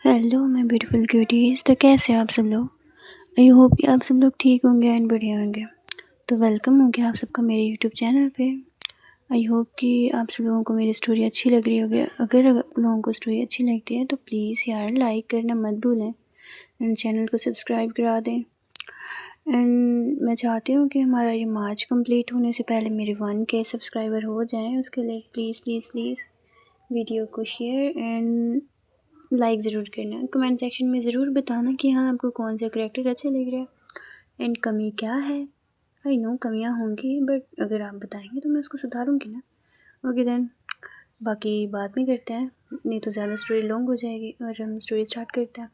Hello my beautiful cuties. तो कैसे हैं आप सब लोग। आई होप कि आप सब लोग ठीक होंगे एंड बढ़िया होंगे। तो वेलकम हो गया आप सबका मेरे यूट्यूब चैनल पे। आई होप कि आप सब लोगों को मेरी स्टोरी अच्छी लग रही होगी। अगर आप लोगों को स्टोरी अच्छी लगती है तो प्लीज़ यार लाइक करना मत भूलें एंड चैनल को सब्सक्राइब करा दें। एंड मैं चाहती हूँ कि हमारा ये मार्च कंप्लीट होने से पहले मेरे 1K सब्सक्राइबर हो जाएँ। उसके लिए प्लीज़ प्लीज़ प्लीज़ वीडियो को शेयर एंड लाइक ज़रूर करना। कमेंट सेक्शन में ज़रूर बताना कि हाँ आपको कौन सा करैक्टर अच्छा लग रहा है एंड कमी क्या है। आई नो कमियाँ होंगी बट अगर आप बताएंगे तो मैं उसको सुधारूँगी ना। ओके देन बाकी बाद में करते हैं, नहीं तो ज़्यादा स्टोरी लॉन्ग हो जाएगी। और हम स्टोरी स्टार्ट करते हैं।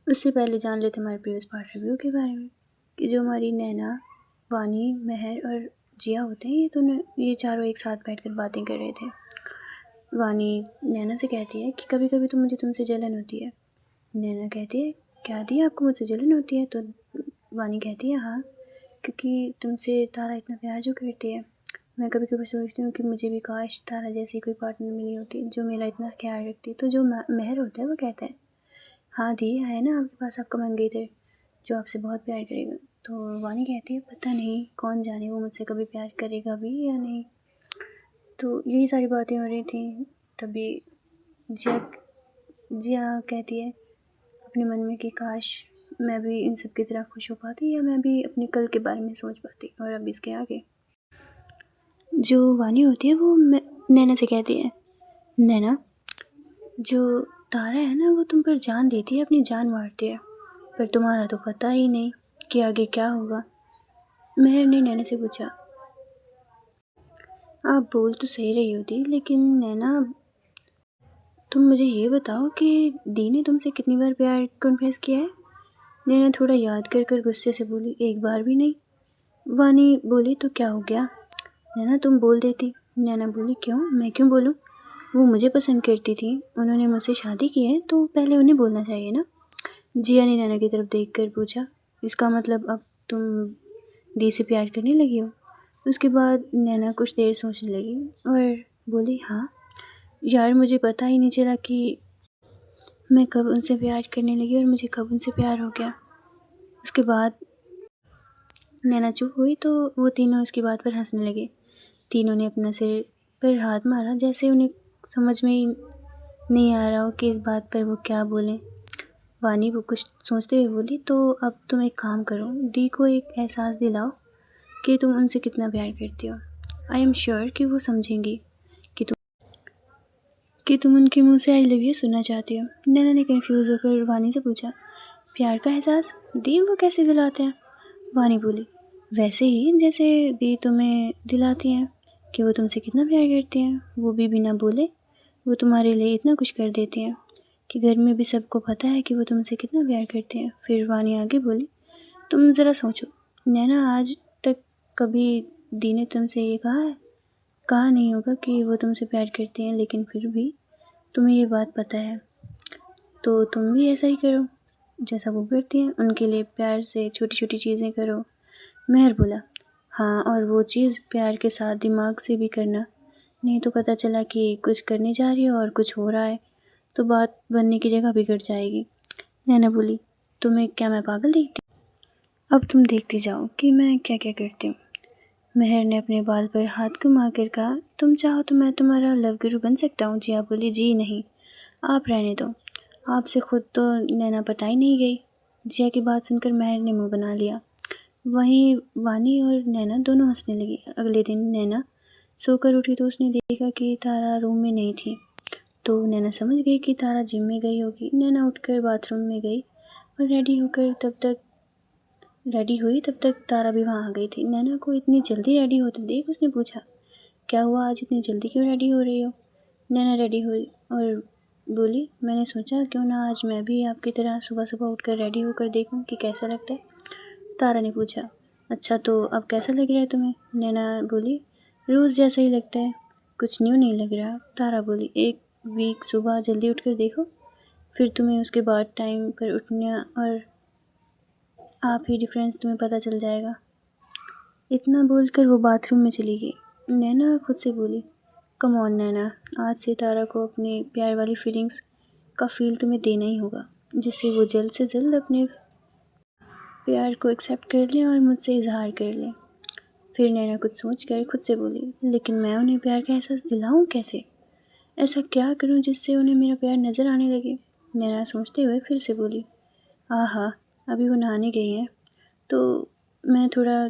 उससे पहले जान लेते हैं हमारे प्रीवियस पार्ट रिव्यू के बारे में कि जो हमारी नैना, वानी, महर और जिया होते हैं ये चारों एक साथ बैठकर बातें कर रहे थे। वानी नैना से कहती है कि कभी कभी तो मुझे तुमसे जलन होती है। नैना कहती है क्या दी आपको मुझसे जलन होती है। तो वानी कहती है हाँ, क्योंकि तुमसे तारा इतना प्यार जो करती है। मैं कभी कभी सोचती हूँ कि मुझे भी काश तारा जैसी कोई पार्टनर मिली होती जो मेरा इतना ख्याल रखती। तो जो महर होता है वो कहता है हाँ दी है ना आपके पास आपका मंगेतर थे जो आपसे बहुत प्यार करेगा। तो वानी कहती है पता नहीं, कौन जाने वो मुझसे कभी प्यार करेगा भी या नहीं। तो यही सारी बातें हो रही थी। तभी जिया जिया कहती है अपने मन में कि काश मैं भी इन सब की तरह खुश हो पाती या मैं भी अपने कल के बारे में सोच पाती। और अब इसके आगे जो वानी होती है वो नैना से कहती है नैना, जो तारा है ना वो तुम पर जान देती है, अपनी जान मारती है, पर तुम्हारा तो पता ही नहीं कि आगे क्या होगा। महर ने नैना से पूछा आप बोल तो सही रही होती, लेकिन नैना तुम मुझे ये बताओ कि दी ने तुमसे कितनी बार प्यार कन्फेस किया है। नैना थोड़ा याद कर कर गुस्से से बोली एक बार भी नहीं। वानी बोली तो क्या हो गया नैना, तुम बोल देती। नैना बोली क्यों, मैं क्यों बोलूँ, वो मुझे पसंद करती थी, उन्होंने मुझसे शादी की है तो पहले उन्हें बोलना चाहिए ना। जिया ने नैना की तरफ देख कर पूछा इसका मतलब अब तुम दी से प्यार करने लगी हो। उसके बाद नैना कुछ देर सोचने लगी और बोली हाँ यार, मुझे पता ही नहीं चला कि मैं कब उनसे प्यार करने लगी और मुझे कब उनसे प्यार हो गया। उसके बाद नैना चुप हुई तो वो तीनों उसकी बात पर हंसने लगे। तीनों ने अपना सिर पर हाथ मारा जैसे उन्हें समझ में ही नहीं आ रहा हो कि इस बात पर वो क्या बोलें। वानी वो कुछ सोचते हुए बोली तो अब तुम एक काम करो, दी को एक एहसास दिलाओ कि तुम उनसे कितना प्यार करती हो। आई एम श्योर कि वो समझेंगी कि तुम उनके मुंह से आई लव यू सुनना चाहती हो। नैना ने कंफ्यूज होकर वानी से पूछा प्यार का एहसास दी वो कैसे दिलाते हैं। वानी बोली वैसे ही जैसे दी तुम्हें दिलाती हैं कि वो तुमसे कितना प्यार करती हैं, वो भी बिना बोले। वो तुम्हारे लिए इतना कुछ कर देती हैं कि घर में भी सबको पता है कि वो तुमसे कितना प्यार करती हैं। फिर वानी आगे बोली तुम ज़रा सोचो नैना, आज तक कभी दी ने तुमसे ये कहा नहीं होगा कि वो तुमसे प्यार करती हैं, लेकिन फिर भी तुम्हें ये बात पता है तो तुम भी ऐसा ही करो जैसा वो करती हैं। उनके लिए प्यार से छोटी छोटी चीज़ें करो। महर बोला हाँ, और वो चीज़ प्यार के साथ दिमाग से भी करना, नहीं तो पता चला कि कुछ करने जा रही हो और कुछ हो रहा है तो बात बनने की जगह बिगड़ जाएगी। नैना बोली तुम्हें क्या मैं पागल दिखती, अब तुम देखती जाओ कि मैं क्या क्या करती हूँ। महर ने अपने बाल पर हाथ घुमा कर कहा तुम चाहो तो मैं तुम्हारा लव गुरु बन सकता हूँ। जिया बोली जी नहीं, आप रहने दो, आपसे खुद तो नैना पटाई नहीं गई। जिया की बात सुनकर महर ने मुंह बना लिया। वहीं वानी और नैना दोनों हंसने लगी। अगले दिन नैना सोकर उठी तो उसने देखा कि तारा रूम में नहीं थी। तो नैना समझ गई कि तारा जिम में गई होगी। नैना उठकर बाथरूम में गई और रेडी हुई तब तक तारा भी वहाँ आ गई थी। नैना को इतनी जल्दी रेडी होते देख उसने पूछा क्या हुआ, आज इतनी जल्दी क्यों रेडी हो रही हो। नैना रेडी हुई और बोली मैंने सोचा क्यों ना आज मैं भी आपकी तरह सुबह सुबह उठकर रेडी होकर देखूं कि कैसा लगता है। तारा ने पूछा अच्छा तो अब कैसा लग रहा है तुम्हें। नैना बोली रोज़ जैसा ही लगता है, कुछ न्यू नहीं लग रहा। तारा बोली एक वीक सुबह जल्दी उठकर देखो, फिर तुम्हें उसके बाद टाइम पर उठना और आप ही डिफरेंस तुम्हें पता चल जाएगा। इतना बोलकर वो बाथरूम में चली गई। नैना खुद से बोली कम ऑन नैना, आज से तारा को अपनी प्यार वाली फीलिंग्स का फ़ील तुम्हें देना ही होगा, जिससे वो जल्द से जल्द अपने प्यार को एक्सेप्ट कर लें और मुझसे इज़हार कर लें। फिर नैना कुछ सोचकर खुद से बोली, लेकिन मैं उन्हें प्यार का एहसास दिलाऊं कैसे? ऐसा क्या करूं जिससे उन्हें मेरा प्यार नज़र आने लगे? नैना सोचते हुए फिर से बोली, आहा, अभी वो नहाने गई हैं, तो मैं थोड़ा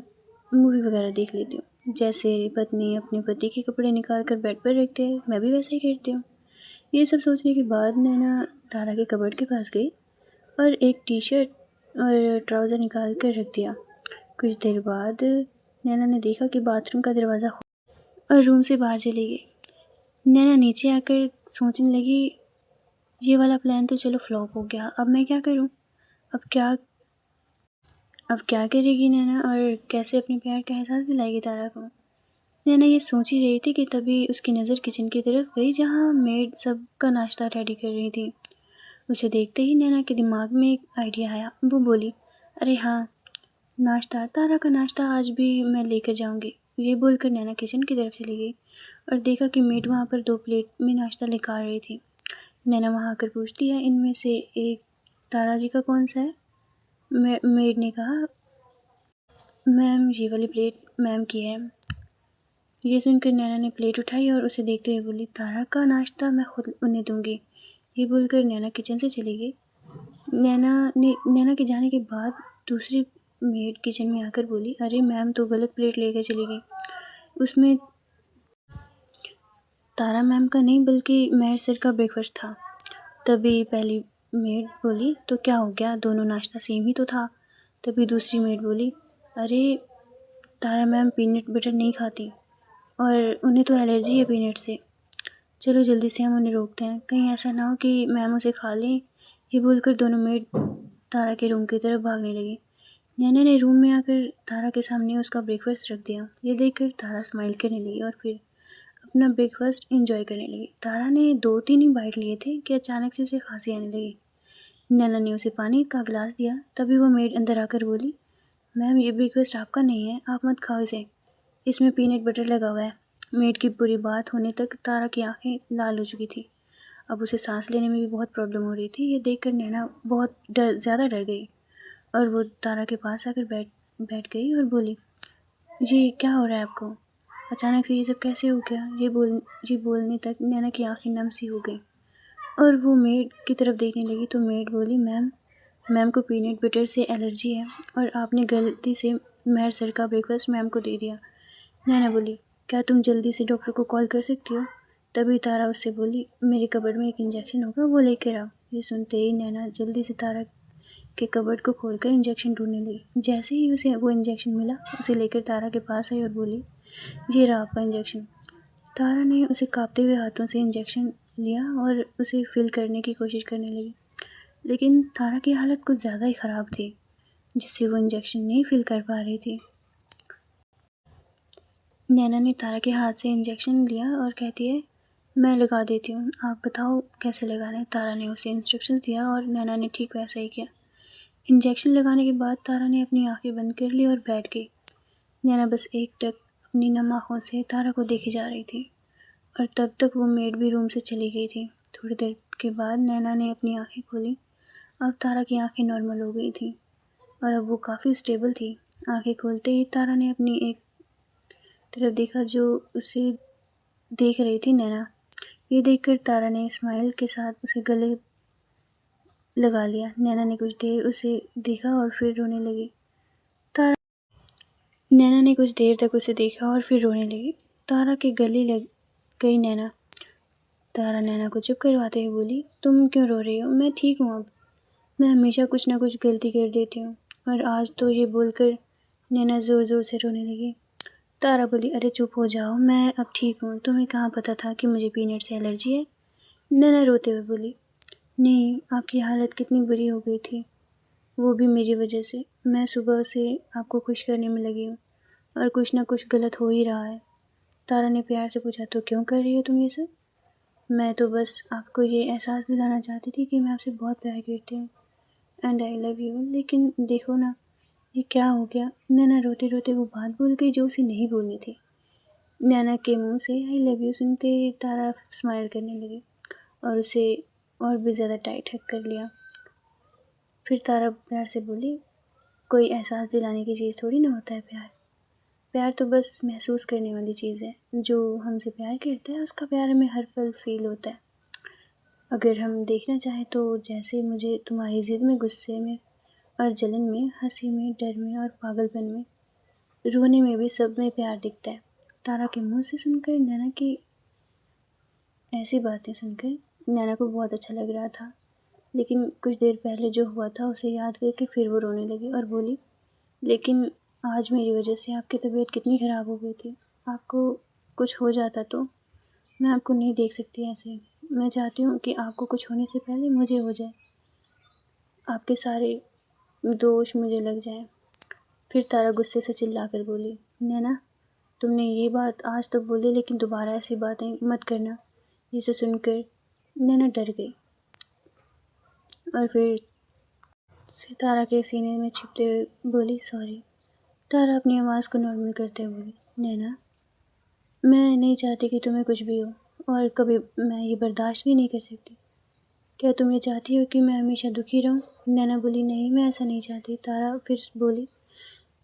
मूवी वगैरह देख लेती हूँ। जैसे पत्नी अपने पति के कपड़े निकाल कर बेड पर रखते हैं, मैं भी वैसे ही करती हूँ। ये सब सोचने के बाद नैना तारा के कबर्ड के पास गई और एक टी शर्ट और ट्राउज़र निकाल कर रख दिया। कुछ देर बाद नैना ने देखा कि बाथरूम का दरवाज़ा और रूम से बाहर चली गई। नैना नीचे आकर सोचने लगी, ये वाला प्लान तो चलो फ्लॉप हो गया, अब मैं क्या करूं? अब क्या अब क्या करेगी नैना और कैसे अपने प्यार का एहसास दिलाएगी तारा को? नैना ये सोच ही रही थी कि तभी उसकी नज़र किचन की तरफ गई, जहाँ मेड सबका नाश्ता रेडी कर रही थी। उसे देखते ही नैना के दिमाग में एक आइडिया आया। वो बोली, अरे हाँ, नाश्ता, तारा का नाश्ता आज भी मैं लेकर जाऊंगी। ये बोलकर नैना किचन की तरफ चली गई और देखा कि मेड वहाँ पर 2 प्लेट में नाश्ता लेकर आ रही थी। नैना वहाँ आकर पूछती है, इनमें से एक तारा जी का कौन सा है? मेड ने कहा, मैम ये वाली प्लेट मैम की है। ये सुनकर नैना ने प्लेट उठाई और उसे देखते हुए बोली, तारा का नाश्ता मैं खुद उन्हें दूंगी। ये बोलकर नैना किचन से चली गई। नैना के जाने के बाद दूसरी मेड किचन में आकर बोली, अरे मैम तो गलत प्लेट लेकर चली गई, उसमें तारा मैम का नहीं बल्कि मेहर सर का ब्रेकफास्ट था। तभी पहली मेड बोली, तो क्या हो गया, दोनों नाश्ता सेम ही तो था। तभी दूसरी मेड बोली, अरे तारा मैम पीनट बटर नहीं खाती और उन्हें तो एलर्जी है पीनट से। चलो जल्दी से हम उन्हें रोकते हैं, कहीं ऐसा ना हो कि मैम उसे खा लें। ये बोलकर दोनों मेड तारा के रूम की तरफ भागने लगी। नैना ने रूम में आकर तारा के सामने उसका ब्रेकफास्ट रख दिया। ये देखकर तारा स्माइल करने लगी और फिर अपना ब्रेकफास्ट एंजॉय करने लगी। तारा ने 2-3 ही बाइट लिए थे कि अचानक से उसे खांसी आने लगी। नैना ने उसे पानी का गिलास दिया। तभी वो मेड अंदर आकर बोली, मैम ये ब्रेकफास्ट आपका नहीं है, आप मत खाओ इसे, इसमें पीनट बटर लगा हुआ है। मेड की बुरी बात होने तक तारा की आंखें लाल हो चुकी थी। अब उसे सांस लेने में भी बहुत प्रॉब्लम हो रही थी। ये देखकर नैना बहुत ज़्यादा डर गई और वो तारा के पास आकर बैठ गई और बोली, जी क्या हो रहा है आपको? अचानक से ये सब कैसे हो गया? ये बोलने तक नैना की आंखें नम सी हो गई और वो मेड की तरफ देखने लगी। तो मेड बोली, मैम को पीनट बटर से एलर्जी है और आपने गलती से मेहर सर का ब्रेकफास्ट मैम को दे दिया। नैना बोली, क्या तुम जल्दी से डॉक्टर को कॉल कर सकती हो? तभी तारा उससे बोली, मेरे कबर्ड में एक इंजेक्शन होगा, वो लेकर आओ। ये सुनते ही नैना जल्दी से तारा के कबर्ड को खोलकर इंजेक्शन ढूंढने लगी। जैसे ही उसे वो इंजेक्शन मिला, उसे लेकर तारा के पास आई और बोली, ये रहा आपका इंजेक्शन। तारा ने उसे कांपते हुए हाथों से इंजेक्शन लिया और उसे फिल करने की कोशिश करने लगी, लेकिन तारा की हालत कुछ ज़्यादा ही ख़राब थी, जिससे वो इंजेक्शन नहीं फिल कर पा रही थी। नैना ने तारा के हाथ से इंजेक्शन लिया और कहती है, मैं लगा देती हूँ, आप बताओ कैसे लगाना है। तारा ने उसे इंस्ट्रक्शंस दिया और नैना ने ठीक वैसा ही किया। इंजेक्शन लगाने के बाद तारा ने अपनी आंखें बंद कर ली और बैठ गई। नैना बस एकटक अपनी नम आँखों से तारा को देखे जा रही थी और तब तक वो मेड भी रूम से चली गई थी। थोड़ी देर के बाद नैना ने अपनी आंखें खोली। अब तारा की आंखें नॉर्मल हो गई थी और अब वो काफ़ी स्टेबल थी। आंखें खोलते ही तारा ने अपनी एक तरफ देखा जो उसे देख रही थी नैना। ये देखकर तारा ने स्माइल के साथ उसे गले लगा लिया। नैना ने कुछ देर उसे देखा और फिर रोने लगी। नैना ने कुछ देर तक उसे देखा और फिर रोने लगी। तारा के गले लग गई नैना। तारा नैना को चुप करवाते हुए बोली, तुम क्यों रो रही हो? मैं ठीक हूँ अब। मैं हमेशा कुछ ना कुछ गलती कर देती हूँ और आज तो ये बोलकर नैना ज़ोर ज़ोर से रोने लगी। तारा बोली, अरे चुप हो जाओ, मैं अब ठीक हूँ, तुम्हें कहाँ पता था कि मुझे पीनट से एलर्जी है? नैना रोते हुए बोली, नहीं, आपकी हालत कितनी बुरी हो गई थी, वो भी मेरी वजह से। मैं सुबह से आपको खुश करने में लगी हूँ और कुछ ना कुछ गलत हो ही रहा है। तारा ने प्यार से पूछा, तो क्यों कर रही हो तुम ये सब? मैं तो बस आपको ये एहसास दिलाना चाहती थी कि मैं आपसे बहुत प्यार करती हूँ एंड आई लव यू। लेकिन देखो ना, ये क्या हो गया? नैना रोते रोते वो बात भूल गई जो उसे नहीं बोलनी थी। नैना के मुंह से आई लव यू सुनते ही तारा स्माइल करने लगी और उसे और भी ज़्यादा टाइट हग कर लिया। फिर तारा प्यार से बोली, कोई एहसास दिलाने की चीज़ थोड़ी ना होता है प्यार। प्यार तो बस महसूस करने वाली चीज़ है। जो हमसे प्यार करता है उसका प्यार हमें हर पल फ़ील होता है। अगर हम देखना चाहें तो जैसे मुझे तुम्हारी ज़िद में, गुस्से में और जलन में, हंसी में, डर में और पागलपन में, रोने में भी सब में प्यार दिखता है। तारा के मुंह से सुनकर नैना की ऐसी बातें सुनकर नैना को बहुत अच्छा लग रहा था। लेकिन कुछ देर पहले जो हुआ था उसे याद करके फिर वो रोने लगी और बोली, लेकिन आज मेरी वजह से आपकी तबीयत कितनी ख़राब हो गई थी। आपको कुछ हो जाता तो मैं आपको नहीं देख सकती ऐसे। मैं चाहती हूँ कि आपको कुछ होने से पहले मुझे हो जाए, आपके सारे दोष मुझे लग जाएं। फिर तारा गुस्से से चिल्ला कर बोली, नैना तुमने ये बात आज तो बोली, लेकिन दोबारा ऐसी बातें मत करना। जिसे सुनकर नैना डर गई और फिर से तारा के सीने में छिपते हुए बोली, सॉरी। तारा अपनी आवाज़ को नॉर्मल करते हुए बोली, नैना मैं नहीं चाहती कि तुम्हें कुछ भी हो, और कभी मैं ये बर्दाश्त भी नहीं कर सकती। क्या तुम ये चाहती हो कि मैं हमेशा दुखी रहूं? नैना बोली, नहीं मैं ऐसा नहीं चाहती। तारा फिर बोली,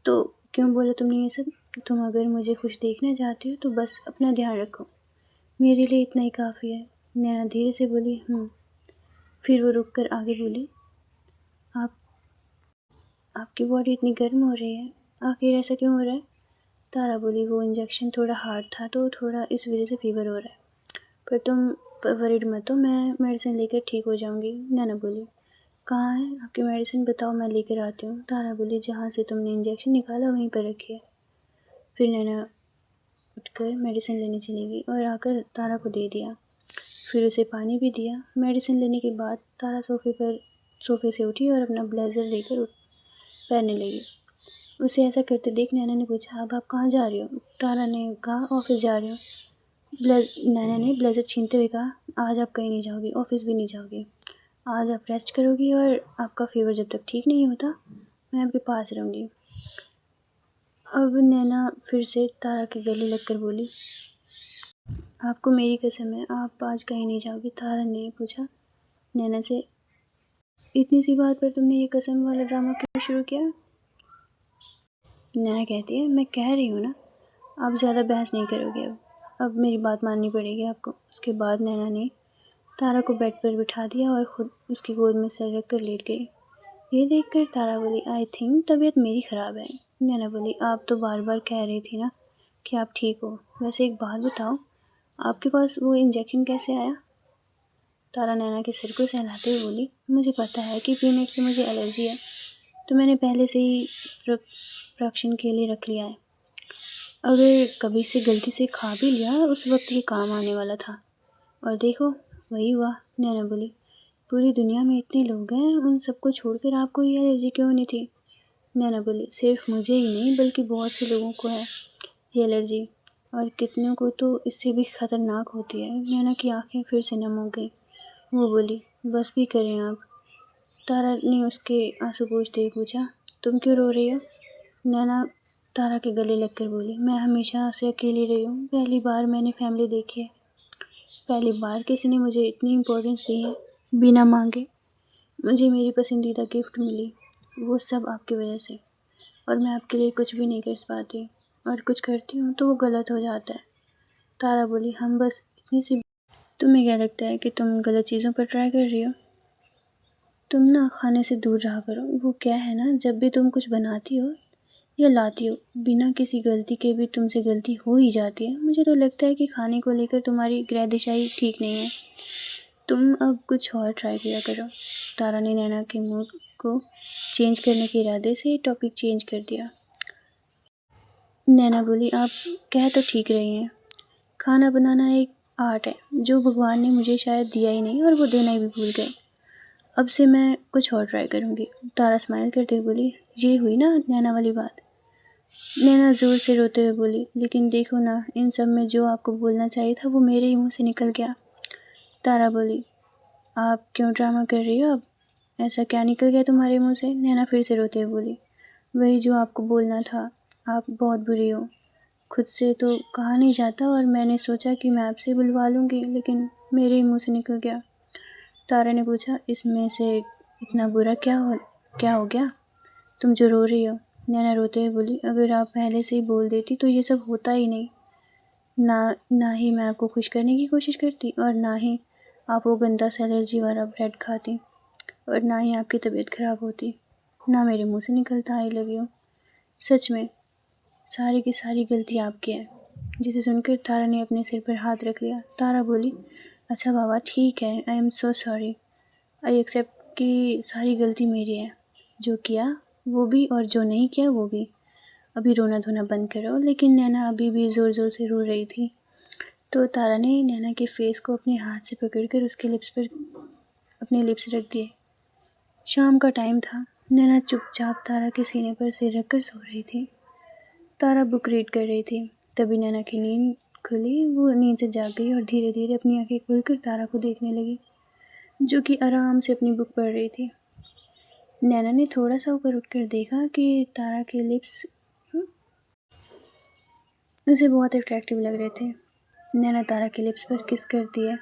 तो क्यों बोला तुमने ये सब? तुम अगर मुझे खुश देखना चाहती हो तो बस अपना ध्यान रखो, मेरे लिए इतना ही काफ़ी है। नैना धीरे से बोली, फिर वो रुक कर आगे बोली, आप आपकी बॉडी इतनी गर्म हो रही है, आखिर ऐसा क्यों हो रहा है? तारा बोली, वो इंजेक्शन थोड़ा हार्ड था तो थोड़ा इस वजह से फ़ीवर हो रहा है, पर तुम वरीड मत हो, मैं मेडिसिन लेकर ठीक हो जाऊंगी। नैना बोली, कहाँ है आपकी मेडिसिन, बताओ मैं लेकर आती हूँ। तारा बोली, जहाँ से तुमने इंजेक्शन निकाला वहीं पर रखिए। फिर नैना उठकर मेडिसिन लेने चली गई और आकर तारा को दे दिया। फिर उसे पानी भी दिया। मेडिसिन लेने के बाद तारा सोफ़े से उठी और अपना ब्लेज़र लेकर पहनने लगी। उसे ऐसा करते देख नैना ने पूछा, अब आप कहाँ जा रही हो? तारा ने कहा, ऑफिस जा रही हूँ। नैना ने ब्लेज़र छीनते हुए कहा, आज आप कहीं नहीं जाओगी, ऑफिस भी नहीं जाओगी। आज आप रेस्ट करोगी और आपका फ़ीवर जब तक ठीक नहीं होता मैं आपके पास रहूँगी। अब नैना फिर से तारा के गले लगकर बोली, आपको मेरी कसम है आप आज कहीं नहीं जाओगी। तारा ने पूछा नैना से, इतनी सी बात पर तुमने ये कसम वाला ड्रामा क्यों शुरू किया? नैना कहती है, मैं कह रही हूँ ना, आप ज़्यादा बहस नहीं करोगे। अब मेरी बात माननी पड़ेगी आपको। उसके बाद नैना ने तारा को बेड पर बिठा दिया और ख़ुद उसकी गोद में सर रख कर लेट गई। ये देखकर तारा बोली, आई थिंक तबीयत मेरी ख़राब है। नैना बोली, आप तो बार बार कह रही थी ना कि आप ठीक हो। वैसे एक बात बताओ, आपके पास वो इंजेक्शन कैसे आया? तारा नैना के सिर को सहलाते हुए बोली, मुझे पता है कि पीनट से मुझे एलर्जी है, तो मैंने पहले से ही प्रिकॉशन के लिए रख लिया है। अगर कभी से गलती से खा भी लिया उस वक्त ये काम आने वाला था, और देखो वही हुआ। नैना बोली, पूरी दुनिया में इतने लोग हैं, उन सबको छोड़कर आपको ये एलर्जी क्यों नहीं थी? नैना बोली, सिर्फ मुझे ही नहीं बल्कि बहुत से लोगों को है ये एलर्जी, और कितनों को तो इससे भी ख़तरनाक होती है। नैना की आंखें फिर से नम हो गई। वो बोली, बस भी करें आप। तारा ने उसके आंसू पोंछते हुए पूछा, तुम क्यों रो रही हो? नैना तारा के गले लगकर बोली, मैं हमेशा से अकेली रही हूँ, पहली बार मैंने फैमिली देखी है, पहली बार किसी ने मुझे इतनी इम्पोर्टेंस दी है बिना मांगे। मुझे मेरी पसंदीदा गिफ्ट मिली, वो सब आपकी वजह से, और मैं आपके लिए कुछ भी नहीं कर पाती, और कुछ करती हूँ तो वो गलत हो जाता है। तारा बोली, हम बस इतनी सी। तुम्हें क्या लगता है कि तुम गलत चीज़ों पर ट्राई कर रही हो? तुम ना खाने से दूर रहा करो। वो क्या है ना, जब भी तुम कुछ बनाती हो या लाती हो, बिना किसी गलती के भी तुमसे गलती हो ही जाती है। मुझे तो लगता है कि खाने को लेकर तुम्हारी ग्रहदिशाई ठीक नहीं है। तुम अब कुछ और ट्राई किया करो। तारा ने नैना के मूड को चेंज करने के इरादे से टॉपिक चेंज कर दिया। नैना बोली, आप कह तो ठीक रही हैं, खाना बनाना एक आर्ट है जो भगवान ने मुझे शायद दिया ही नहीं, और वो देना ही भी भूल गए। अब से मैं कुछ और ट्राई करूँगी। तारा स्माइल करते हुए बोली, ये हुई ना नैना वाली बात। नैना ज़ोर से रोते हुए बोली, लेकिन देखो ना, इन सब में जो आपको बोलना चाहिए था वो मेरे ही मुंह से निकल गया। तारा बोली, आप क्यों ड्रामा कर रही हो? अब ऐसा क्या निकल गया तुम्हारे मुंह से? नैना फिर से रोते हुए बोली, वही जो आपको बोलना था, आप बहुत बुरी हो। खुद से तो कहा नहीं जाता, और मैंने सोचा कि मैं आपसे बुलवा लूँगी, लेकिन मेरे ही मुंह से निकल गया। तारा ने पूछा, इसमें से इतना बुरा क्या हो गया? तुम जो रो रही हो? नैना रोते हुए बोली, अगर आप पहले से ही बोल देती तो ये सब होता ही नहीं। ना ही मैं आपको खुश करने की कोशिश करती, और ना ही आप वो गंदा सा एलर्जी वाला ब्रेड खाती, और ना ही आपकी तबीयत ख़राब होती, ना मेरे मुंह से निकलता आई लव यू। सच में सारी की सारी गलती आपकी है। जिसे सुनकर तारा ने अपने सिर पर हाथ रख लिया। तारा बोली, अच्छा बाबा ठीक है, I am so sorry, I accept कि सारी गलती मेरी है, जो किया वो भी और जो नहीं किया वो भी। अभी रोना धोना बंद करो। लेकिन नैना अभी भी ज़ोर ज़ोर से रो रही थी, तो तारा ने नैना के फेस को अपने हाथ से पकड़कर उसके लिप्स पर अपने लिप्स रख दिए। शाम का टाइम था। नैना चुपचाप तारा के सीने पर सिर रखकर सो रही थी। तारा बुक रीड कर रही थी। तभी नैना की नींद खुली। वो नींद से जाग गई और धीरे धीरे अपनी आंखें खोलकर तारा को देखने लगी, जो कि आराम से अपनी बुक पढ़ रही थी। नैना ने थोड़ा सा ऊपर उठकर देखा कि तारा के लिप्स उसे बहुत अट्रैक्टिव लग रहे थे। नैना तारा के लिप्स पर किस कर दिया।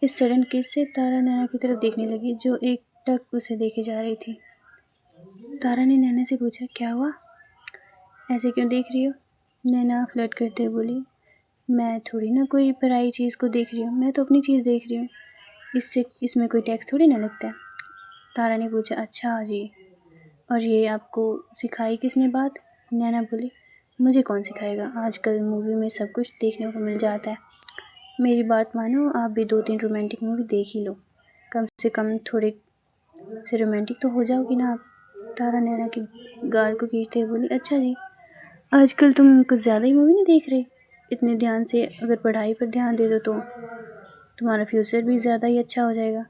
इस सडन किस से तारा नैना की तरफ देखने लगी, जो एक टक उसे देखे जा रही थी। तारा ने नैना से पूछा, क्या हुआ? ऐसे क्यों देख रही हो? नैना फ्लर्ट करते हुए बोली, मैं थोड़ी ना कोई पराई चीज़ को देख रही हूँ, मैं तो अपनी चीज़ देख रही हूँ। इसमें कोई टैक्स थोड़ी ना लगता है। तारा ने पूछा, अच्छा जी, और ये आपको सिखाई किसने बात? नैना बोली, मुझे कौन सिखाएगा, आजकल मूवी में सब कुछ देखने को मिल जाता है। मेरी बात मानो, आप भी 2-3 रोमांटिक मूवी देख ही लो, कम से कम थोड़े से रोमांटिक तो हो जाओगी ना आप। तारा नैना की गाल को खींचते हुए बोली, अच्छा जी, आजकल तुम कुछ ज़्यादा ही मूवी नहीं देख रहे? इतने ध्यान से अगर पढ़ाई पर ध्यान दे दो तो तुम्हारा फ्यूचर भी ज़्यादा ही अच्छा हो जाएगा।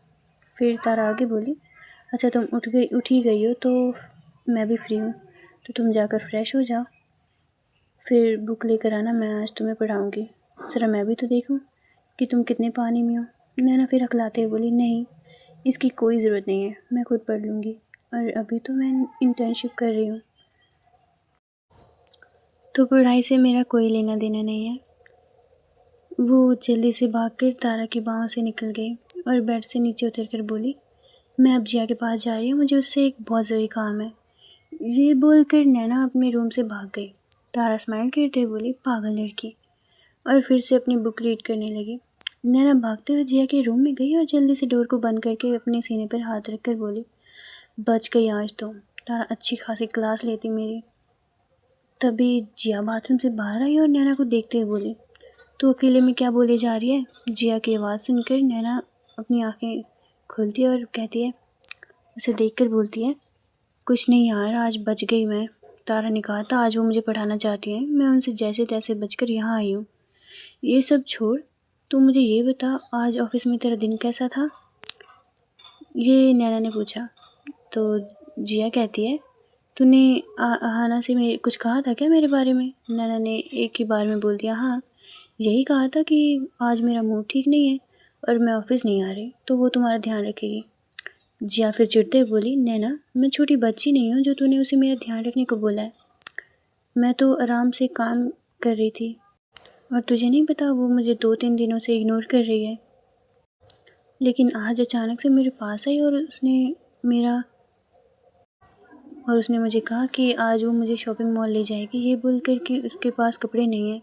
फिर तारा आगे बोली, अच्छा तुम उठ ही गई हो तो मैं भी फ्री हूँ, तो तुम जाकर फ्रेश हो जाओ, फिर बुक लेकर आना, मैं आज तुम्हें पढ़ाऊँगी। ज़रा मैं भी तो देखूँ कि तुम कितने पानी में हो। नैना फिर हकलाते हुए बोली, नहीं, इसकी कोई ज़रूरत नहीं है, मैं खुद पढ़ लूँगी, और अभी तो मैं इंटर्नशिप कर रही हूँ, तो पढ़ाई से मेरा कोई लेना देना नहीं है। वो जल्दी से भागकर तारा की बाहों से निकल गई और बेड से नीचे उतरकर बोली, मैं अब जिया के पास जा रही हूँ, मुझे उससे एक बहुत ज़रूरी काम है। ये बोलकर नैना अपने रूम से भाग गई। तारा स्माइल करते हुए बोली, पागल लड़की, और फिर से अपनी बुक रीड करने लगी। नैना भागते हुए जिया के रूम में गई और जल्दी से डोर को बंद करके अपने सीने पर हाथ रखकर बोली, बच गई आज तो। तारा अच्छी खासी क्लास लेती मेरी। तभी जिया बाथरूम से बाहर आई और नैना को देखते हुए बोली, तो अकेले में क्या बोले जा रही है? जिया की आवाज़ सुनकर नैना अपनी आंखें खोलती है और कहती है, उसे देखकर बोलती है, कुछ नहीं यार, आज बच गई मैं। तारा ने कहा था आज वो मुझे पढ़ाना चाहती हैं, मैं उनसे जैसे तैसे बचकर यहाँ आई हूँ। ये सब छोड़, तू मुझे ये बता, आज ऑफिस में तेरा दिन कैसा था? ये नैना ने पूछा। तो जिया कहती है, तूने आहाना से मेरे कुछ कहा था क्या मेरे बारे में? नैना ने एक ही बार में बोल दिया, हाँ, यही कहा था कि आज मेरा मूड ठीक नहीं है और मैं ऑफिस नहीं आ रही, तो वो तुम्हारा ध्यान रखेगी। जिया फिर चिढ़ते हुए बोली, नैना, मैं छोटी बच्ची नहीं हूँ जो तूने उसे मेरा ध्यान रखने को बोला है। मैं तो आराम से काम कर रही थी, और तुझे नहीं पता वो मुझे 2-3 दिनों से इग्नोर कर रही है। लेकिन आज अचानक से मेरे पास आई और मेरा उसने मुझे कहा कि आज वो मुझे शॉपिंग मॉल ले जाएगी, ये बोलकर कि उसके पास कपड़े नहीं हैं,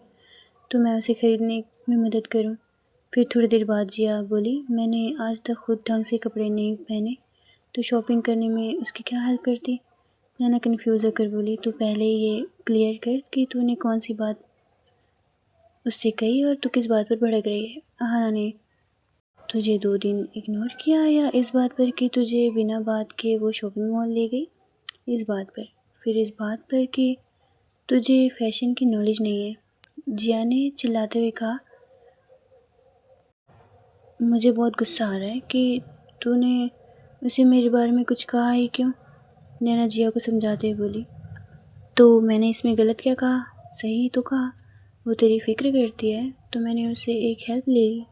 तो मैं उसे ख़रीदने में मदद करूं। फिर थोड़ी देर बाद जिया बोली, मैंने आज तक खुद ढंग से कपड़े नहीं पहने, तो शॉपिंग करने में उसकी क्या हेल्प करती? नैना कन्फ्यूज़ होकर बोली, तू पहले ये क्लियर कर कि तूने कौन सी बात उससे कही और तू किस बात पर भड़क रही है? अहाना ने तुझे 2 दिन इग्नोर किया, या इस बात पर कि तुझे बिना बात किए वो शॉपिंग मॉल ले गई? इस बात पर। फिर इस बात पर कि तुझे फ़ैशन की नॉलेज नहीं है। जिया ने चिल्लाते हुए कहा, मुझे बहुत गुस्सा आ रहा है कि तूने उसे मेरे बारे में कुछ कहा ही क्यों? नैना जिया को समझाते हुए बोली, तो मैंने इसमें गलत क्या कहा? सही तो कहा। वो तेरी फ़िक्र करती है, तो मैंने उससे एक हेल्प ले ली।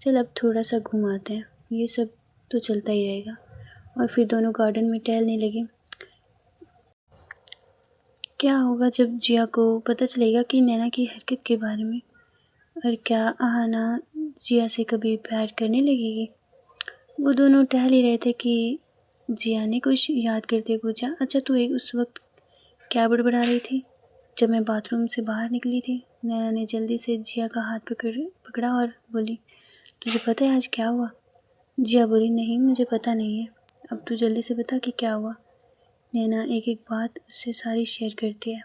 चल अब थोड़ा सा घूम आते हैं, ये सब तो चलता ही रहेगा। और फिर दोनों गार्डन में टहलने लगे। क्या होगा जब जिया को पता चलेगा कि नैना की हरकत के बारे में, और क्या अहाना जिया से कभी प्यार करने लगेगी? वो दोनों टहल ही रहे थे कि जिया ने कुछ याद करते पूछा, अच्छा तू एक उस वक्त क्या बड़बड़ा रही थी जब मैं बाथरूम से बाहर निकली थी? नैना ने जल्दी से जिया का हाथ पकड़ा और बोली, तुझे पता है आज क्या हुआ? जिया बोली, नहीं मुझे पता नहीं है। अब तू जल्दी से बता कि क्या हुआ। नैना एक एक बात उससे सारी शेयर करती है।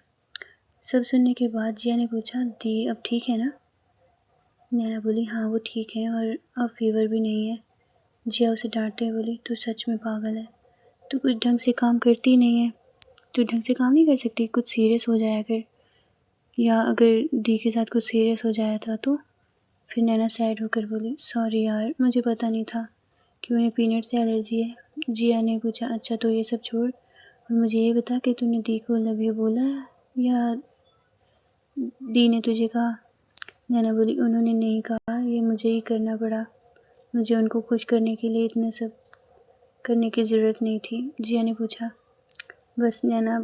सब सुनने के बाद जिया ने पूछा, दी अब ठीक है ना? नैना बोली, हाँ वो ठीक है और अब फीवर भी नहीं है। जिया उसे डांटते हुए बोली, तू सच में पागल है, तू कुछ ढंग से काम करती नहीं है, तू ढंग से काम नहीं कर सकती, कुछ सीरियस हो जाया कर, या अगर दी के साथ कुछ सीरियस हो जाया था तो? फिर नैना सैड होकर बोली, सॉरी यार मुझे पता नहीं था कि उन्हें पीनट से एलर्जी है। जिया ने पूछा, अच्छा तो ये सब छोड़ और मुझे ये बता कि तूने दी को लव यू बोला या दी ने तुझे कहा? नैना बोली, उन्होंने नहीं कहा, ये मुझे ही करना पड़ा, मुझे उनको खुश करने के लिए इतना सब करने की ज़रूरत नहीं थी। जिया ने पूछा, बस नैना